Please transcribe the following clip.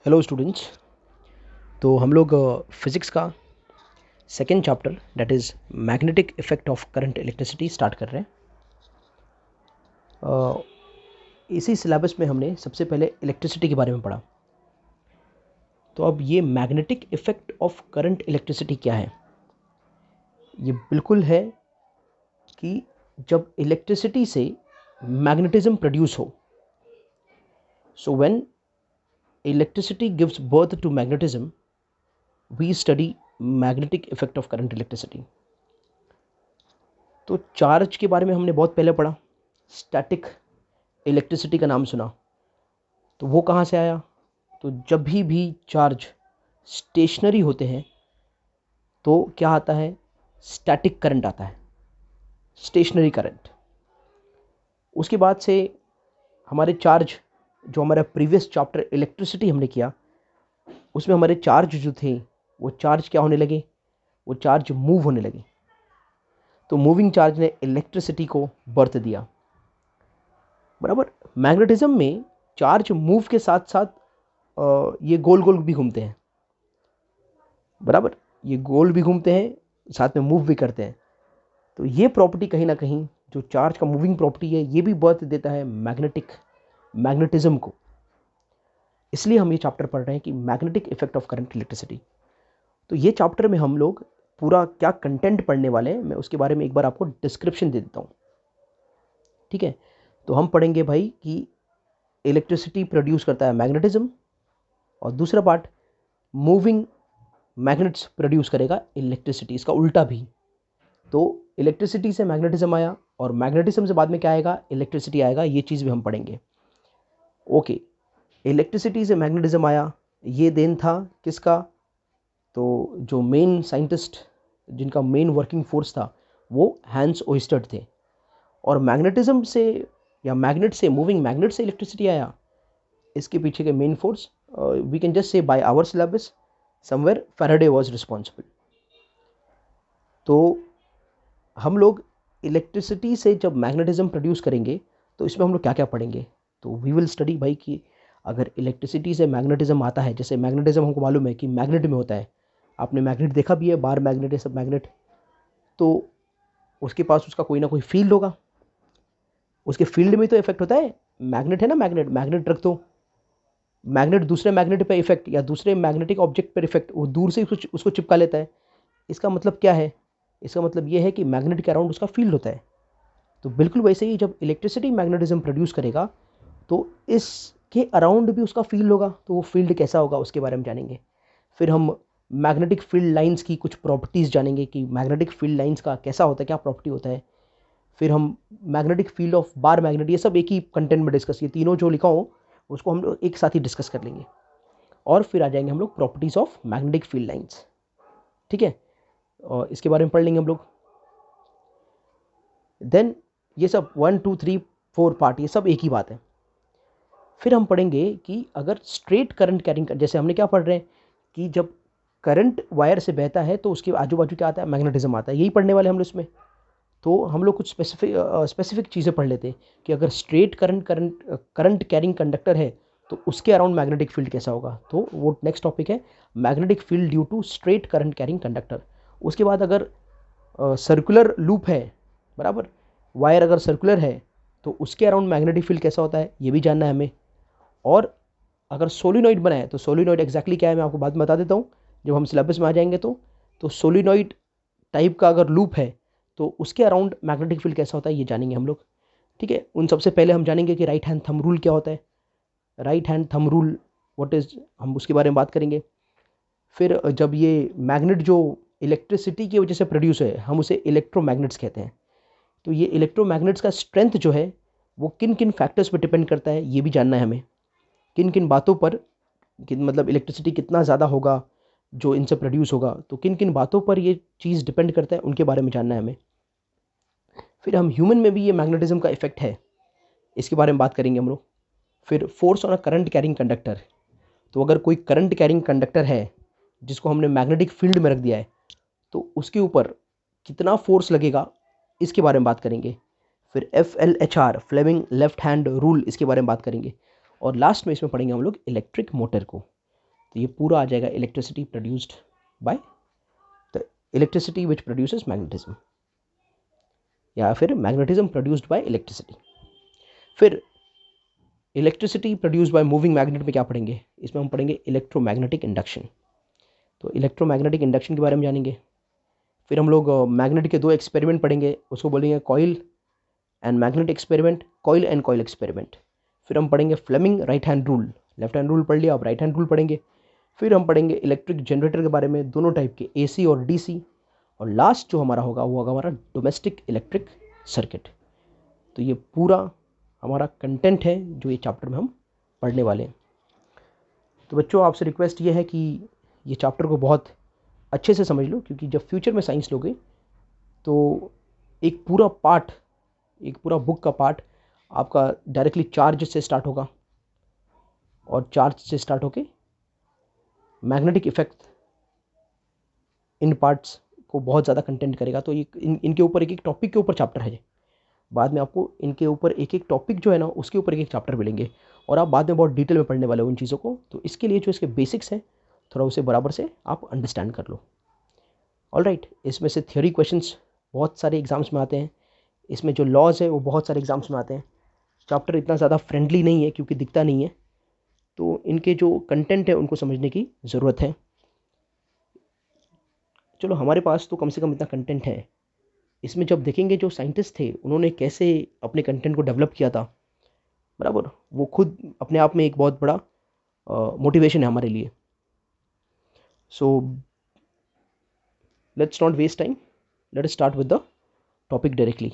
Hello students. तो हम लोग फिज़िक्स का second chapter that is magnetic effect of current electricity start कर रहे हैं। इसी सिलेबस में हमने सबसे पहले इलेक्ट्रिसिटी के बारे में पढ़ा। तो अब ये magnetic effect of current electricity क्या है? ये बिल्कुल है कि जब इलेक्ट्रिसिटी से मैग्नेटिज्म प्रोड्यूस हो, so when electricity gives birth to magnetism we study magnetic effect of current electricity. तो चार्ज के बारे में हमने बहुत पहले पढ़ा, स्टैटिक इलेक्ट्रिसिटी का नाम सुना। तो वो कहाँ से आया? तो जब भी चार्ज स्टेशनरी होते हैं तो क्या आता है? स्टैटिक करंट आता है, स्टेशनरी करंट। उसके बाद से हमारे चार्ज, जो हमारा प्रीवियस चैप्टर इलेक्ट्रिसिटी हमने किया, उसमें हमारे चार्ज जो थे वो चार्ज क्या होने लगे? वो चार्ज मूव होने लगे। तो मूविंग चार्ज ने इलेक्ट्रिसिटी को बर्थ दिया। बराबर। मैग्नेटिज्म में चार्ज मूव के साथ साथ ये गोल गोल भी घूमते हैं। बराबर, ये गोल भी घूमते हैं, साथ में मूव भी करते हैं। तो ये प्रॉपर्टी कहीं ना कहीं, जो चार्ज का मूविंग प्रॉपर्टी है, ये भी बर्थ देता है मैग्नेटिज्म को। इसलिए हम ये चैप्टर पढ़ रहे हैं कि magnetic effect of current electricity. तो ये चैप्टर में हम लोग पूरा क्या कंटेंट पढ़ने वाले हैं, मैं उसके बारे में एक बार आपको डिस्क्रिप्शन दे देता हूँ। ठीक है। तो हम पढ़ेंगे भाई कि इलेक्ट्रिसिटी प्रोड्यूस करता है मैग्नेटिज्म, और दूसरा पार्ट मूविंग मैग्नेट्स प्रोड्यूस करेगा इलेक्ट्रिसिटी, इसका उल्टा भी। तो इलेक्ट्रिसिटी से मैग्नेटिज्म आया और मैग्नेटिज्म से बाद में क्या आएगा? इलेक्ट्रिसिटी आएगा। ये चीज़ भी हम पढ़ेंगे। ओके, इलेक्ट्रिसिटी से मैग्नेटिज्म आया, ये देन था किसका? तो जो मेन साइंटिस्ट, जिनका मेन वर्किंग फोर्स था, वो हैंस ओइस्टर्ड थे। और मैग्नेटिज्म से या मैग्नेट से, मूविंग मैग्नेट से इलेक्ट्रिसिटी आया, इसके पीछे के main force we can just say by our syllabus somewhere Faraday was responsible. तो हम लोग इलेक्ट्रिसिटी से जब मैग्नेटिज्म प्रोड्यूस करेंगे तो इसमें हम लोग क्या क्या पढ़ेंगे? तो वी विल स्टडी भाई कि अगर इलेक्ट्रिसिटी से मैग्नेटिज्म आता है, जैसे मैग्नेटिज्म हमको मालूम है कि मैग्नेट में होता है, आपने मैग्नेट देखा भी है, बार मैग्नेट है, सब मैग्नेट। तो उसके पास उसका कोई ना कोई फील्ड होगा, उसके फील्ड में तो इफेक्ट होता है। मैग्नेट है ना, मैग्नेट मैग्नेट रख दो, मैग्नेट दूसरे मैग्नेट पर इफेक्ट या दूसरे मैग्नेटिक ऑब्जेक्ट पर इफेक्ट, वो दूर से उसको चिपका लेता है। इसका मतलब क्या है? इसका मतलब ये है कि मैग्नेट के अराउंड उसका फील्ड होता है। तो बिल्कुल वैसे ही जब इलेक्ट्रिसिटी मैग्नेटिज्म प्रोड्यूस करेगा तो इसके अराउंड भी उसका फील्ड होगा। तो वो फील्ड कैसा होगा उसके बारे में जानेंगे। फिर हम मैग्नेटिक फील्ड लाइंस की कुछ प्रॉपर्टीज़ जानेंगे कि मैग्नेटिक फील्ड लाइंस का कैसा होता है, क्या प्रॉपर्टी होता है। फिर हम magnetic field of bar magnet, ये सब एक ही कंटेंट में डिस्कस, ये तीनों जो लिखा हो उसको हम लोग एक साथ ही डिस्कस कर लेंगे। और फिर आ जाएंगे हम लोग properties of magnetic field lines. ठीक है, और इसके बारे में पढ़ लेंगे हम लोग। देन ये सब 1 2 3 4 पार्ट, ये सब एक ही बात है। फिर हम पढ़ेंगे कि अगर स्ट्रेट करंट कैरिंग, जैसे हमने क्या पढ़ रहे हैं कि जब करंट वायर से बहता है तो उसके आजू बाजू क्या आता है? मैग्नेटिज्म आता है। यही पढ़ने वाले हम लोग इसमें। तो हम लोग कुछ स्पेसिफिक चीज़ें पढ़ लेते हैं कि अगर स्ट्रेट करंट कैरिंग कंडक्टर है तो उसके अराउंड मैग्नेटिक फील्ड कैसा होगा। तो वो नेक्स्ट टॉपिक है, magnetic field due to straight current carrying conductor. उसके बाद अगर सर्कुलर लूप है, बराबर, वायर अगर सर्कुलर है तो उसके अराउंड मैग्नेटिक फील्ड कैसा होता है, ये भी जानना है हमें। और अगर सोलिनॉइड बनाए तो सोलिनॉइड एग्जैक्टली क्या है मैं आपको बाद में बता देता हूँ जब हम सिलेबस में आ जाएंगे। तो सोलिनॉइड टाइप का अगर लूप है तो उसके अराउंड मैग्नेटिक फील्ड कैसा होता है, ये जानेंगे हम लोग। ठीक है, उन सबसे पहले हम जानेंगे कि राइट हैंड थंब रूल क्या होता है। Right hand thumb rule what is, हम उसके बारे में बात करेंगे। फिर जब ये मैग्नेट जो इलेक्ट्रिसिटी की वजह से प्रोड्यूस है, हम उसे इलेक्ट्रोमैग्नेट्स कहते हैं। तो ये इलेक्ट्रोमैग्नेट्स का स्ट्रेंथ जो है वो किन किन फैक्टर्स पर डिपेंड करता है, ये भी जानना है हमें। किन किन बातों पर, मतलब इलेक्ट्रिसिटी कितना ज़्यादा होगा जो इनसे प्रोड्यूस होगा, तो किन किन बातों पर ये चीज़ डिपेंड करता है, उनके बारे में जानना है हमें। फिर हम ह्यूमन में भी ये मैग्नेटिज्म का इफेक्ट है, इसके बारे में बात करेंगे हम लोग। फिर force on a current carrying conductor, तो अगर कोई करंट कैरिंग कंडक्टर है जिसको हमने मैग्नेटिक फील्ड में रख दिया है तो उसके ऊपर कितना फोर्स लगेगा, इसके बारे में बात करेंगे। फिर FLHR, Fleming left hand rule, इसके बारे में बात करेंगे। और लास्ट में इसमें पढ़ेंगे हम लोग इलेक्ट्रिक मोटर को। तो ये पूरा आ जाएगा electricity produced by the electricity which produces magnetism, या फिर मैग्नेटिज्म प्रोड्यूस्ड बाय इलेक्ट्रिसिटी। फिर electricity produced by moving magnet में क्या पढ़ेंगे, इसमें हम पढ़ेंगे इलेक्ट्रोमैग्नेटिक इंडक्शन। तो इलेक्ट्रोमैग्नेटिक इंडक्शन के बारे में जानेंगे। फिर हम लोग मैग्नेट के 2 एक्सपेरिमेंट पढ़ेंगे, उसको बोलेंगे coil and magnet experiment, coil and coil experiment. फिर हम पढ़ेंगे Fleming right hand rule, left hand rule पढ़ लिया, अब राइट हैंड रूल पढ़ेंगे। फिर हम पढ़ेंगे इलेक्ट्रिक जनरेटर के बारे में, दोनों टाइप के, AC और DC। और लास्ट जो हमारा होगा वो होगा हमारा डोमेस्टिक इलेक्ट्रिक सर्किट। तो ये पूरा हमारा कंटेंट है जो ये चैप्टर में हम पढ़ने वाले हैं। तो बच्चों आपसे रिक्वेस्ट ये है कि ये चैप्टर को बहुत अच्छे से समझ लो, क्योंकि जब फ्यूचर में साइंस लोगे तो एक पूरा पार्ट, एक पूरा बुक का पार्ट आपका डायरेक्टली चार्ज से स्टार्ट होगा, और चार्ज से स्टार्ट होके मैग्नेटिक इफेक्ट इन पार्ट्स को बहुत ज़्यादा कंटेंट करेगा। तो ये इनके ऊपर एक एक टॉपिक के ऊपर चैप्टर है। बाद में आपको इनके ऊपर एक एक टॉपिक जो है ना उसके ऊपर एक एक चैप्टर मिलेंगे, और आप बाद में बहुत डिटेल में पढ़ने वाले हो उन चीज़ों को। तो इसके लिए जो इसके बेसिक्स हैं थोड़ा उसे बराबर से आप अंडरस्टैंड कर लो। ऑलराइट, इसमें से थ्योरी क्वेश्चंस बहुत सारे एग्जाम्स में आते हैं, इसमें जो लॉज है वो बहुत सारे एग्जाम्स में आते हैं। चैप्टर इतना ज़्यादा फ्रेंडली नहीं है क्योंकि दिखता नहीं है, तो इनके जो कंटेंट है उनको समझने की ज़रूरत है। चलो हमारे पास तो कम से कम इतना कंटेंट है, इसमें जब देखेंगे जो साइंटिस्ट थे उन्होंने कैसे अपने कंटेंट को डेवलप किया था, बराबर, वो खुद अपने आप में एक बहुत बड़ा मोटिवेशन है हमारे लिए। So let's not waste time, let us start with the topic directly.